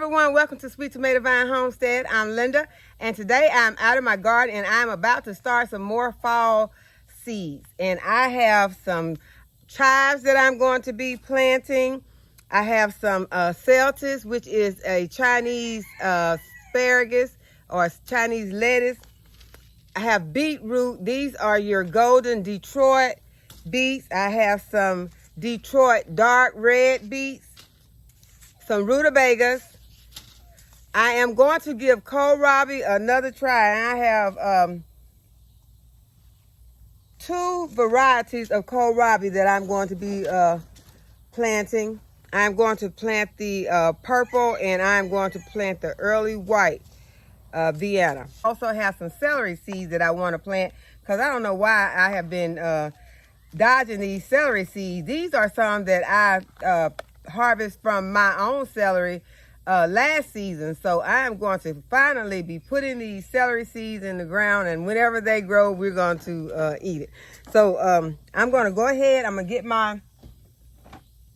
everyone, welcome to Sweet Tomato Vine Homestead. I'm Linda, and today I'm out of my garden and I'm about to start some more fall seeds. And I have some chives that I'm going to be planting. I have some celtis, which is a Chinese asparagus or Chinese lettuce. I have beetroot. These are your golden Detroit beets. I have some Detroit dark red beets. Some rutabagas. I am going to give kohlrabi another try. I have two varieties of kohlrabi that I'm going to be planting. I'm going to plant the purple and I'm going to plant the early white Vienna. Also have some celery seeds that I want to plant because I don't know why I have been dodging these celery seeds. These are some that I harvest from my own celery last season. So I am going to finally be putting these celery seeds in the ground, and whenever they grow, we're going to eat it. So I'm going to go ahead. I'm going to get my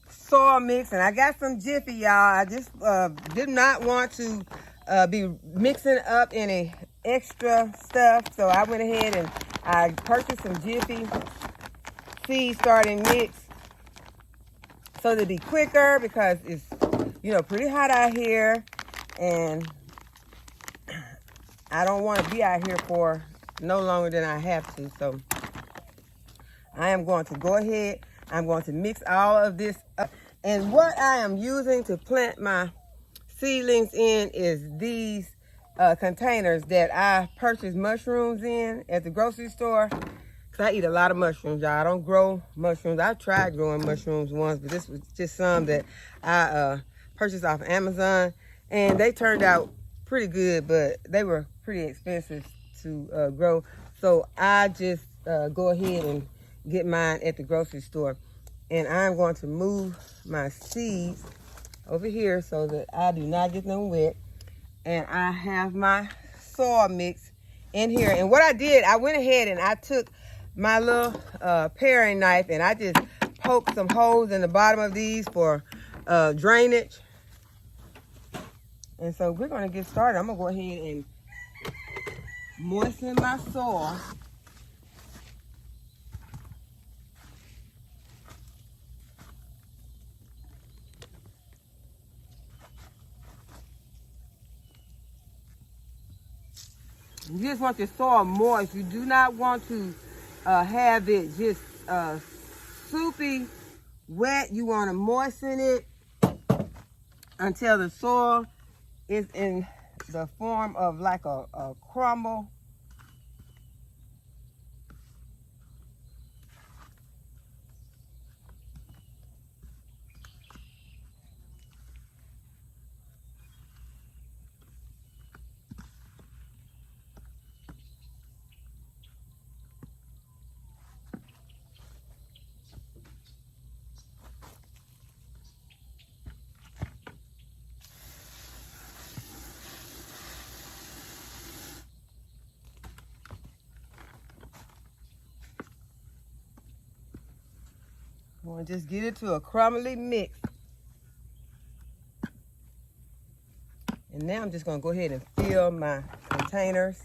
soil mix, and I got some Jiffy, y'all. I just did not want to be mixing up any extra stuff. So I went ahead and I purchased some Jiffy seed starting mix so to be quicker, because it's, you know, pretty hot out here and I don't want to be out here for no longer than I have to. So I am going to go ahead. I'm going to mix all of this up. And what I am using to plant my seedlings in is these containers that I purchased mushrooms in at the grocery store. Cause I eat a lot of mushrooms, y'all. I don't grow mushrooms. I tried growing mushrooms once, but this was just some that I purchased off Amazon, and they turned out pretty good, but they were pretty expensive to grow. So I just go ahead and get mine at the grocery store, and I'm going to move my seeds over here so that I do not get them wet. And I have my soil mix in here. And what I did, I went ahead and I took my little paring knife and I just poked some holes in the bottom of these for drainage. And so we're going to get started. I'm going to go ahead and moisten my soil. You just want your soil moist. You do not want to have it just soupy wet. You want to moisten it until the soil is in the form of like a crumble. I'm going to just get it to a crumbly mix. And now I'm just going to go ahead and fill my containers.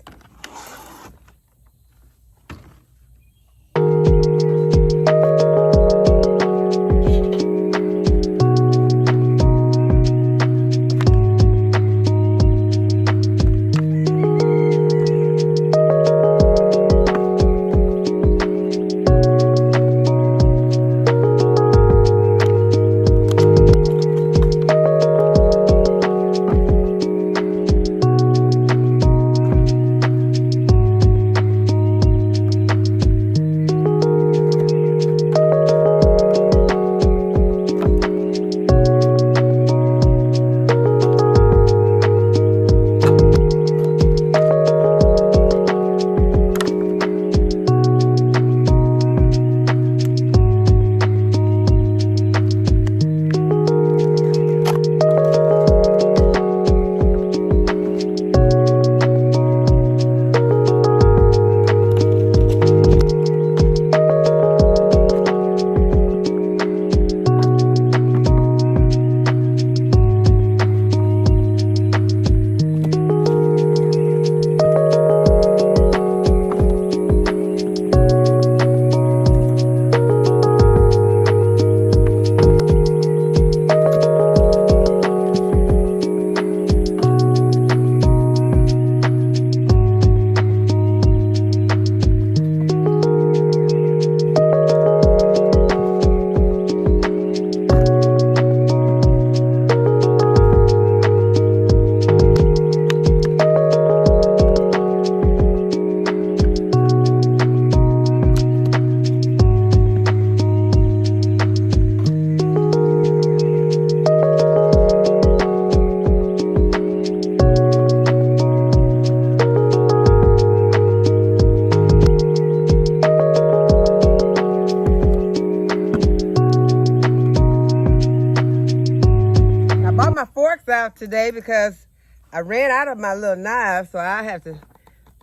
out today because I ran out of my little knives, so I have to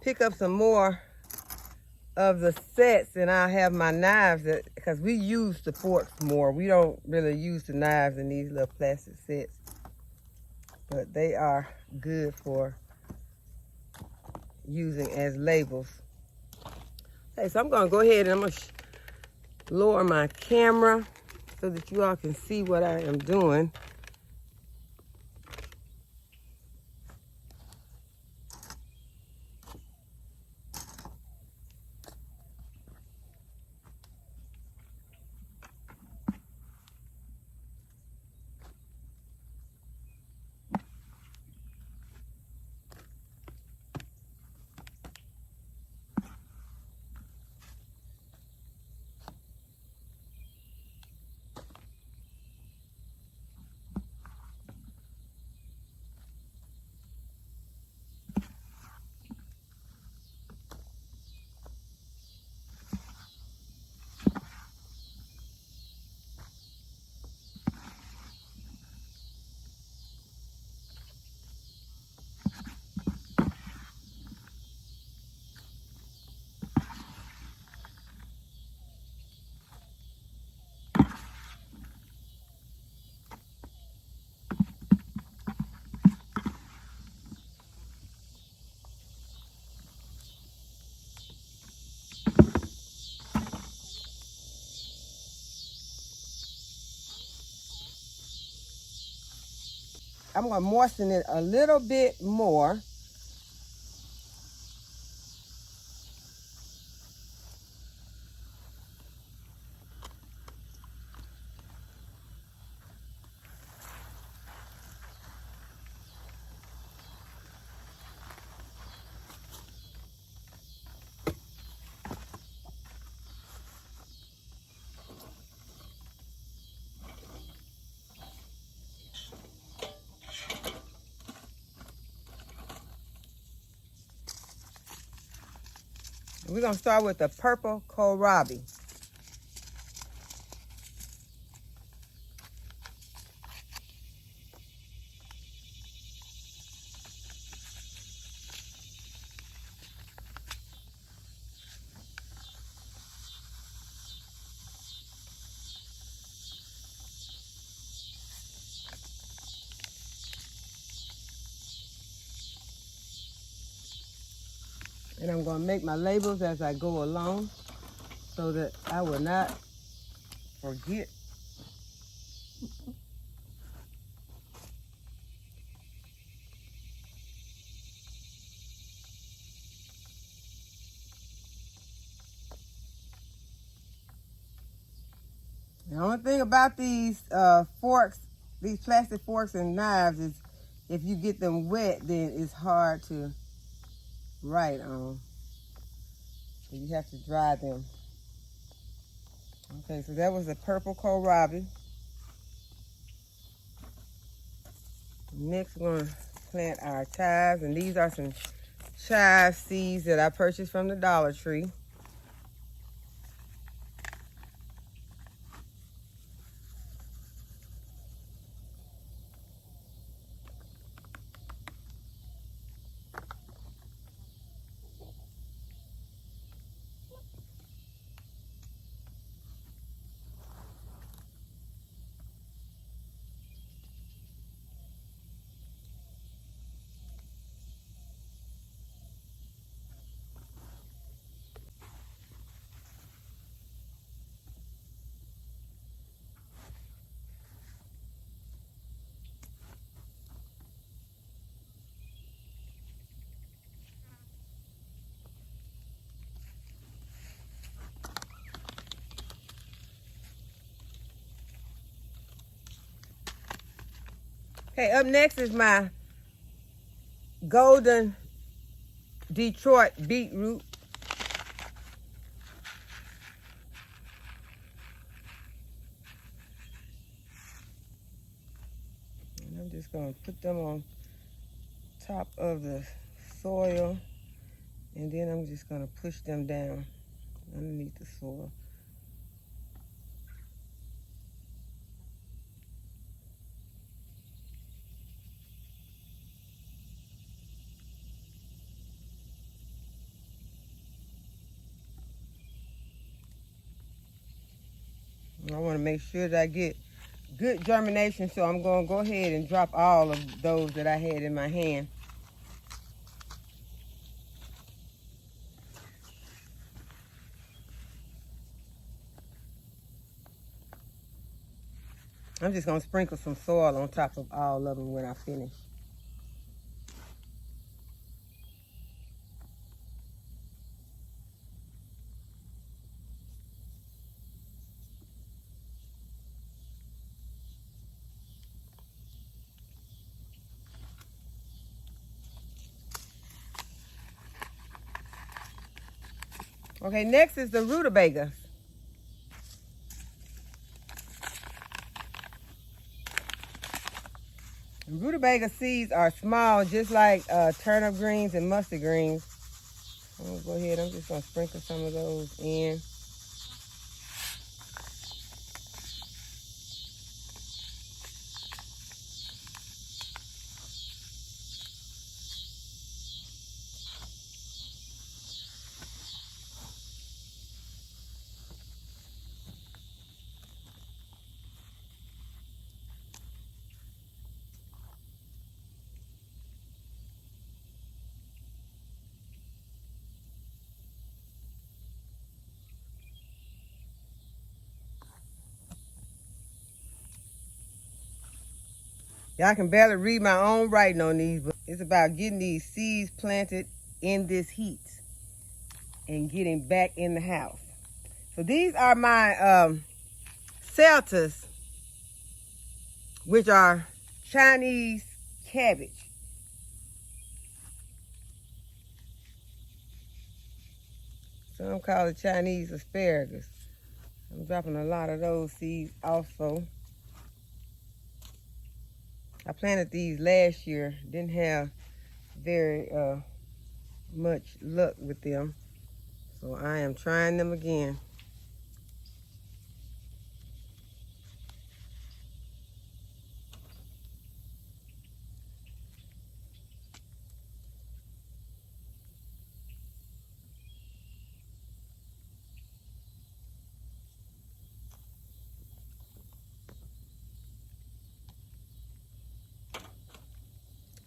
pick up some more of the sets, and I have my knives because we use the forks more. We don't really use the knives in these little plastic sets, but they are good for using as labels. Okay, so I'm gonna go ahead and I'm gonna lower my camera so that you all can see what I am doing. I'm gonna moisten it a little bit more. We're gonna start with the purple kohlrabi. And I'm gonna make my labels as I go along so that I will not forget. The only thing about these forks, these plastic forks and knives is if you get them wet, then it's hard to write on. So you have to dry them. Okay, so that was the purple kohlrabi. Next, we're gonna plant our chives, and these are some chive seeds that I purchased from the Dollar Tree. Okay, up next is my golden Detroit beetroot. And I'm just gonna put them on top of the soil, and then I'm just gonna push them down underneath the soil. I want to make sure that I get good germination, so I'm going to go ahead and drop all of those that I had in my hand. I'm just going to sprinkle some soil on top of all of them when I finish. Okay, next is the rutabagas. Rutabaga seeds are small, just like turnip greens and mustard greens. I'm going to go ahead, I'm just going to sprinkle some of those in. Y'all can barely read my own writing on these, but it's about getting these seeds planted in this heat and getting back in the house. So these are my celtas, which are Chinese cabbage. Some call it Chinese asparagus. I'm dropping a lot of those seeds also. I planted these last year, didn't have very much luck with them, so I am trying them again.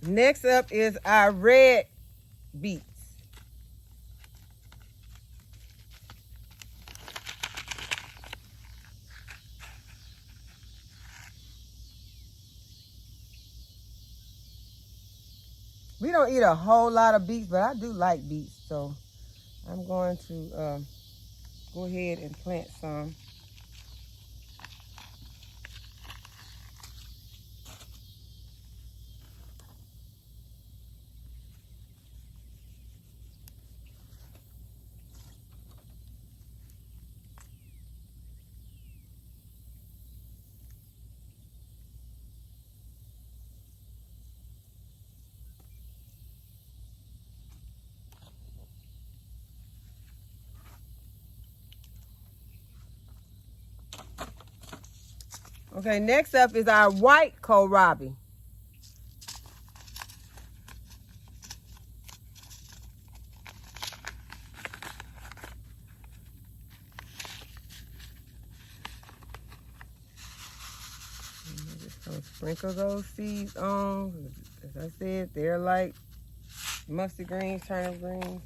Next up is our red beets. We don't eat a whole lot of beets, but I do like beets, so I'm going to go ahead and plant some. Okay, next up is our white kohlrabi. I'm just gonna sprinkle those seeds on. As I said, they're like mustard greens, turnip greens.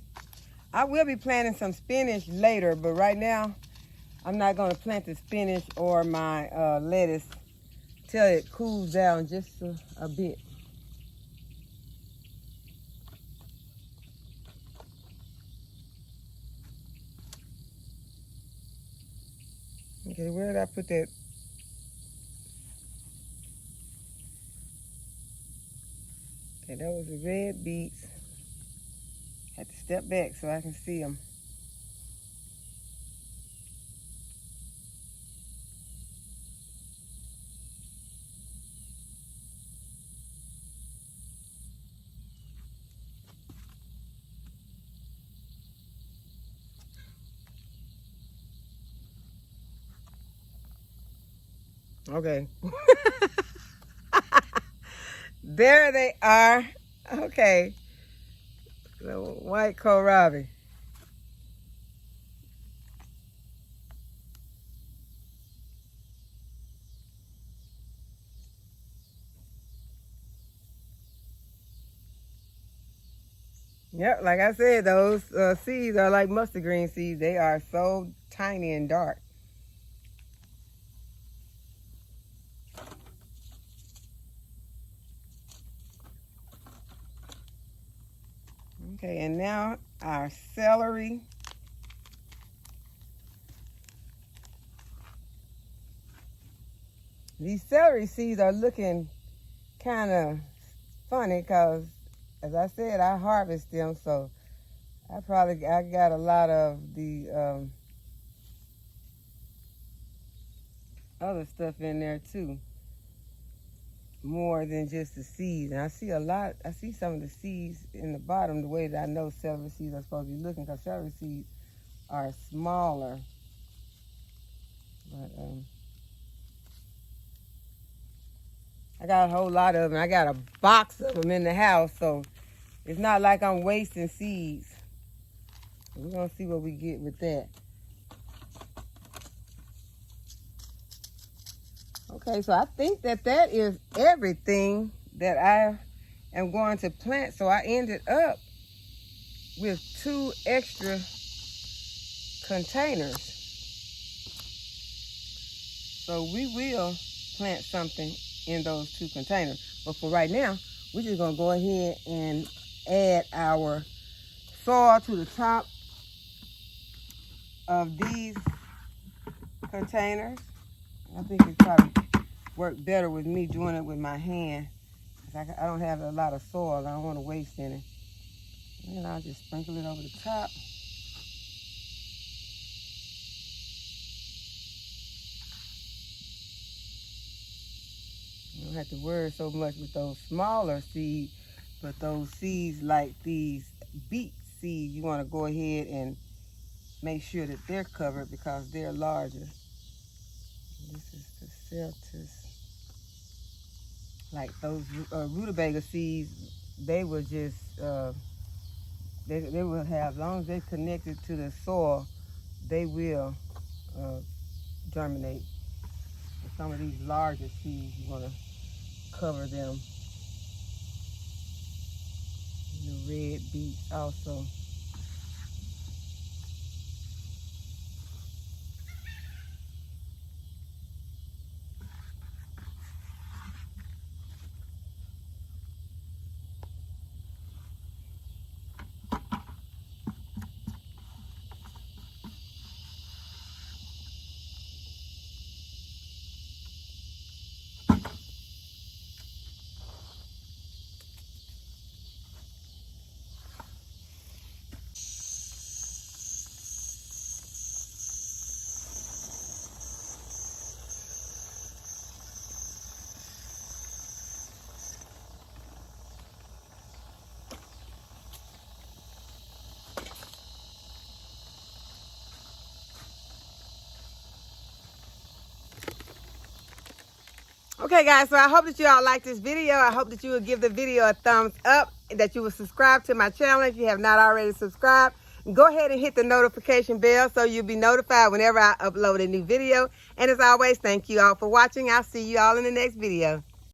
I will be planting some spinach later, but right now I'm not going to plant the spinach or my lettuce till it cools down just a bit. Okay, where did I put that? Okay, that was the red beets. Had to step back so I can see them. Okay. There they are. Okay. The white kohlrabi. Yep, like I said, those seeds are like mustard green seeds. They are so tiny and dark. Okay, and now our celery. These celery seeds are looking kind of funny because, as I said, I harvest them, so I got a lot of the other stuff in there too, more than just the seeds. And I see some of the seeds in the bottom the way that I know celery seeds are supposed to be looking, because celery seeds are smaller. But I got a whole lot of them. I got a box of them in the house, so it's not like I'm wasting seeds. We're going to see what we get with that. Okay, so I think that is everything that I am going to plant. So I ended up with 2 extra containers. So we will plant something in those 2 containers. But for right now, we're just going to go ahead and add our soil to the top of these containers. I think it probably work better with me doing it with my hand, because I don't have a lot of soil. I don't want to waste any. And I'll just sprinkle it over the top. You don't have to worry so much with those smaller seeds, but those seeds like these beet seeds, you want to go ahead and make sure that they're covered because they're larger. This is the celtis. Like those rutabaga seeds, they will just, they will have, as long as they're connected to the soil, they will germinate. And some of these larger seeds, you want to cover them. And the red beets also. Okay, guys, so I hope that you all like this video. I hope that you will give the video a thumbs up, that you will subscribe to my channel if you have not already subscribed. Go ahead and hit the notification bell so you'll be notified whenever I upload a new video. And as always, thank you all for watching. I'll see you all in the next video.